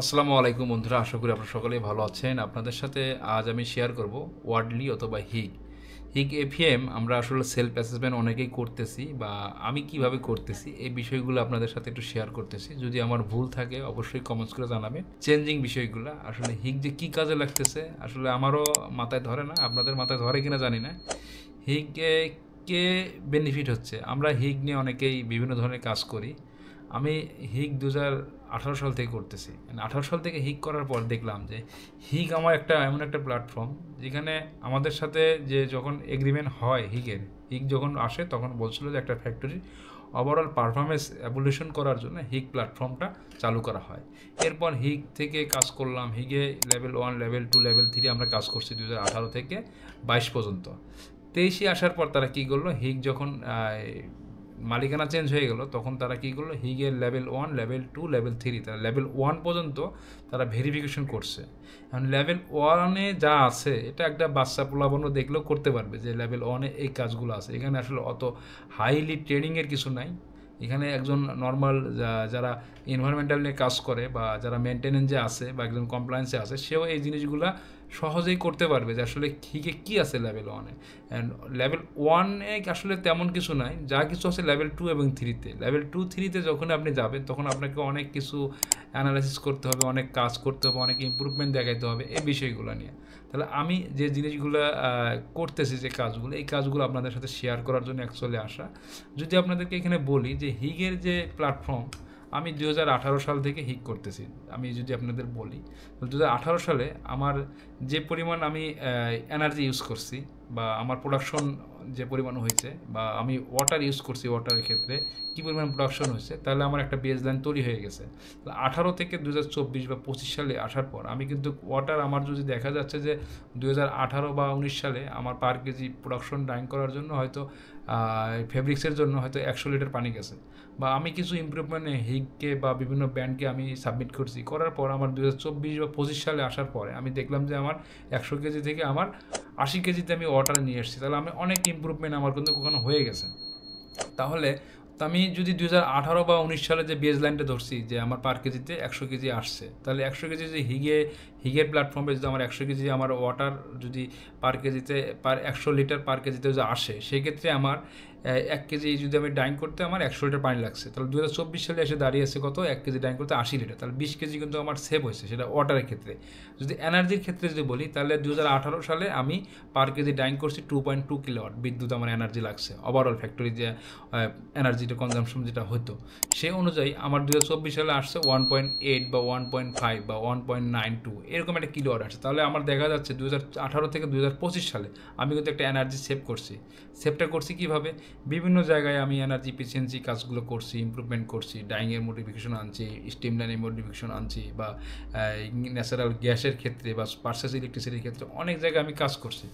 আসসালামু আলাইকুম বন্ধুরা, আশা করি আপনারা সকলেই ভালো আছেন। আপনাদের সাথে আজ আমি শেয়ার করব ওয়ার্ডলি অথবা হিগ। হিগ এফএম আমরা আসলে সেলফ অ্যাসেসমেন্ট অনেকেই করতেছি, বা আমি কিভাবে করতেছি এই বিষয়গুলো আপনাদের সাথে একটু শেয়ার করতেছি। যদি আমার ভুল থাকে অবশ্যই কমেন্টস করে জানাবেন। চেঞ্জিং বিষয়গুলো আসলে হিগ যে কী কাজে লাগতেছে আসলে আমারও মাথায় ধরে না, আপনাদের মাথায় ধরে কিনা জানি না। হিগ কে বেনিফিট হচ্ছে, আমরা হিগ নিয়ে অনেকেই বিভিন্ন ধরনের কাজ করি। আমি হিগ 2018 সাল থেকে করতেছি। 18 সাল থেকে হিগ করার পর দেখলাম যে হিগ আমার একটা এমন একটা প্ল্যাটফর্ম যেখানে আমাদের সাথে যে যখন এগ্রিমেন্ট হয় হিগ যখন আসে তখন বলছিল যে একটা ফ্যাক্টরির ওভারঅল পারফরমেন্স অ্যাভলিউশন করার জন্য হিগ প্ল্যাটফর্মটা চালু করা হয়। এরপর হিগ থেকে কাজ করলাম, হিগে লেভেল 1, লেভেল 2, লেভেল 3 আমরা কাজ করছি 2018 থেকে 22 পর্যন্ত। 23 আসার পর তারা কী করলো, হিগ যখন মালিকানা চেঞ্জ হয়ে গেল তখন তারা কী করলো, হিগের লেভেল 1, লেভেল 2, লেভেল 3, তারা লেভেল 1 পর্যন্ত তারা ভেরিফিকেশন করছে। এখন লেভেল 1-এ যা আছে এটা একটা বাচ্চা পোলাপনও দেখলেও করতে পারবে যে লেভেল 1-এ এই কাজগুলো আছে। এখানে আসলে অত হাইলি ট্রেনিংয়ের কিছু নাই। এখানে একজন নর্মাল যারা এনভায়রনমেন্টাল নিয়ে কাজ করে বা যারা মেনটেনেন্সে আছে বা একজন কমপ্লায়েন্সে আছে, সেও এই জিনিসগুলো সহজেই করতে পারবে যে আসলে হিগে কী আছে লেভেল 1-এ। অ্যান্ড লেভেল 1-এ আসলে তেমন কিছু নাই, যা কিছু আছে লেভেল 2 এবং 3-তে। লেভেল 2, 3-তে যখন আপনি যাবেন তখন আপনাকে অনেক কিছু অ্যানালাইসিস করতে হবে, অনেক কাজ করতে হবে, অনেক ইম্প্রুভমেন্ট দেখাইতে হবে এই বিষয়গুলো নিয়ে। তাহলে আমি যে জিনিসগুলো করতেছি, যে কাজগুলো, এই কাজগুলো আপনাদের সাথে শেয়ার করার জন্য অ্যাকচুয়ালি আসা। যদি আপনাদেরকে এখানে বলি যে হিগের যে প্ল্যাটফর্ম, আমি 2018 সাল থেকে হিগ করতেছি। আমি যদি আপনাদের বলি, 2018 সালে আমার যে পরিমাণ আমি এনার্জি ইউজ করছি বা আমার প্রোডাকশন যে পরিমাণ হয়েছে, বা আমি ওয়াটার ইউজ করছি, ওয়াটারের ক্ষেত্রে কী পরিমাণ প্রোডাকশন হয়েছে, তাহলে আমার একটা বেস লাইন তৈরি হয়ে গেছে। 18 থেকে 2024 বা 25 সালে আসার পর আমি কিন্তু ওয়াটার, আমার যদি দেখা যাচ্ছে যে 2018 বা 19 সালে আমার পার কেজি প্রোডাকশন ডাইং করার জন্য হয়তো ফেব্রিক্সের জন্য হয়তো 100 লিটার পানি গেছে, বা আমি কিছু ইমপ্রুভমেন্ট হিগকে বা বিভিন্ন ব্যান্ডকে আমি সাবমিট করছি, করার পর আমার 2024 বা 25 সালে আসার পরে আমি দেখলাম যে আমার 100 কেজি থেকে আমার 80 কেজিতে আমি ওয়াটার নিয়ে এসেছি। তাহলে আমি অনেক ইমপ্রুভমেন্ট আমার কিন্তু কখনো হয়ে গেছে। তাহলে তো আমি যদি 2018 বা 19 সালে যে বেজ লাইনটা ধরছি যে আমার পার কেজিতে 100 কেজি আসছে, তাহলে 100 কেজি যে হিগের প্ল্যাটফর্মে যদি আমার 100 কেজি আমার ওয়াটার যদি পার কেজিতে 100 লিটার পার কেজিতে যদি আসে, সেক্ষেত্রে আমার 1 কেজি যদি আমি ডাইং করতে আমার 100 লিটার পানি লাগছে। তাহলে 2024 সালে এসে দাঁড়িয়েছে কত, 1 কেজি ডাইং করতে 80 লিটার, তাহলে 20 কেজি কিন্তু আমার সেভ হয়েছে, সেটা ওয়াটারের ক্ষেত্রে। যদি এনার্জির ক্ষেত্রে যদি বলি, তাহলে 2018 সালে আমি পার কেজি ডাইং করছি 2.2 কিলোওয়াট বিদ্যুৎ আমার এনার্জি লাগছে, ওভারঅল ফ্যাক্টরি যে এনার্জিটা কনজামশন যেটা হতো সেই অনুযায়ী আমার 2024 সালে আসছে 1.8 বা 1.5 বা 1.92 এরকম একটা কিলোওয়াট আসছে। তাহলে আমার দেখা যাচ্ছে 2018 থেকে 2025 সালে আমি কিন্তু একটা এনার্জি সেভ করছি। সেভটা করছি কীভাবে, বিভিন্ন জায়গায় আমি এনার্জি এফিসিয়েন্সি কাজগুলো করছি, ইমপ্রুভমেন্ট করছি, ডাইংয়ের মডিফিকেশন আনছি, স্টিম লাইনের মডিফিকেশন আনছি, বা ন্যাচারাল গ্যাসের ক্ষেত্রে বা পার্সেস ইলেকট্রিসিটির ক্ষেত্রে অনেক জায়গায় আমি কাজ করছি।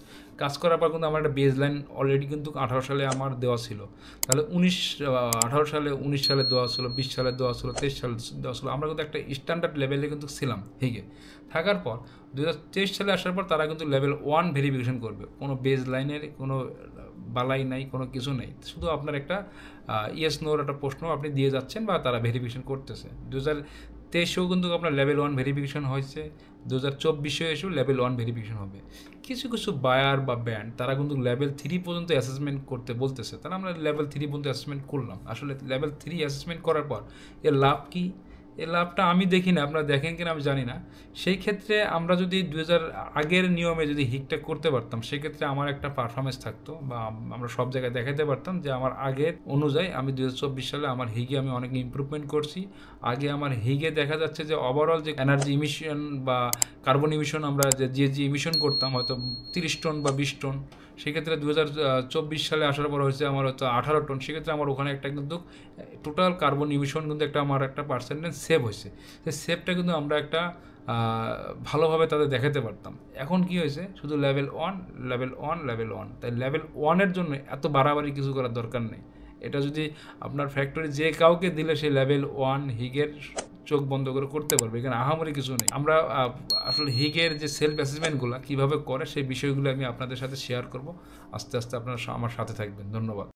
কাজ করার পর কিন্তু আমার একটা বেজ লাইন অলরেডি কিন্তু 18 সালে আমার দেওয়া ছিল। তাহলে 18 সালে, 19 সালে দেওয়া ছিল, 20 সালে দেওয়া ছিল, 23 সালে দেওয়া ছিল, আমরা কিন্তু একটা স্ট্যান্ডার্ড লেভেলে কিন্তু ছিলাম হিগে। থাকার পর 2023 সালে আসার পর তারা কিন্তু লেভেল 1 ভেরিফিকেশন করবে, কোনো বেজ লাইনের কোনো বালাই নাই, কোনো কিছু নেই, শুধু আপনার একটা ইয়েস নোর একটা প্রশ্ন আপনি দিয়ে যাচ্ছেন বা তারা ভেরিফিকেশন করতেছে। 2023-এও কিন্তু আপনার লেভেল 1 ভেরিফিকেশন হয়েছে, 2024-এও এসেও লেভেল 1 ভেরিফিকেশন হবে। কিছু কিছু বায়ার বা ব্যান্ড তারা কিন্তু লেভেল 3 পর্যন্ত অ্যাসেসমেন্ট করতে বলতেছে, তাহলে আমরা লেভেল 3 পর্যন্ত অ্যাসেসমেন্ট করলাম। আসলে লেভেল 3 অ্যাসেসমেন্ট করার পর এর লাভ কী, এই লাভটা আমি দেখি না, আপনারা দেখেন কিনা আমি জানি না। সেই ক্ষেত্রে আমরা যদি 2000 আগের নিয়মে যদি হিটটা করতে পারতাম, সেক্ষেত্রে আমার একটা পারফরমেন্স থাকতো, বা আমরা সব জায়গায় দেখাতে পারতাম যে আমার আগের অনুযায়ী আমি 2024 সালে আমার হিগে আমি অনেক ইমপ্রুভমেন্ট করছি। আগে আমার হিগে দেখা যাচ্ছে যে ওভারঅল যে এনার্জি ইমিশন বা কার্বন ইমিশন আমরা যে ইমিশন করতাম হয়তো 30 টন বা 20 টন, সেক্ষেত্রে 2024 সালে আসার পর হয়েছে আমার হয়তো 18 টন। সেক্ষেত্রে আমার ওখানে একটা কিন্তু টোটাল কার্বন ইমিশন কিন্তু একটা আমার একটা পার্সেন্টেজ সেভ হয়েছে। সেই সেভটা কিন্তু আমরা একটা ভালোভাবে তাদের দেখাতে পারতাম। এখন কি হয়েছে, শুধু লেভেল 1, লেভেল 1, লেভেল 1, তাই লেভেল 1-এর জন্য এত বাড়াবাড়ি কিছু করার দরকার নেই। এটা যদি আপনার ফ্যাক্টরি যে কাউকে দিলে সেই লেভেল 1 হিগের চোখ বন্ধ করে করতে পারবে, এখানে আহামরি কিছু নেই। আমরা আসলে হিগের যে সেলফ অ্যাসেসমেন্টগুলো কীভাবে করে সেই বিষয়গুলো আমি আপনাদের সাথে শেয়ার করব। আস্তে আস্তে আপনারা আমার সাথে থাকবেন। ধন্যবাদ।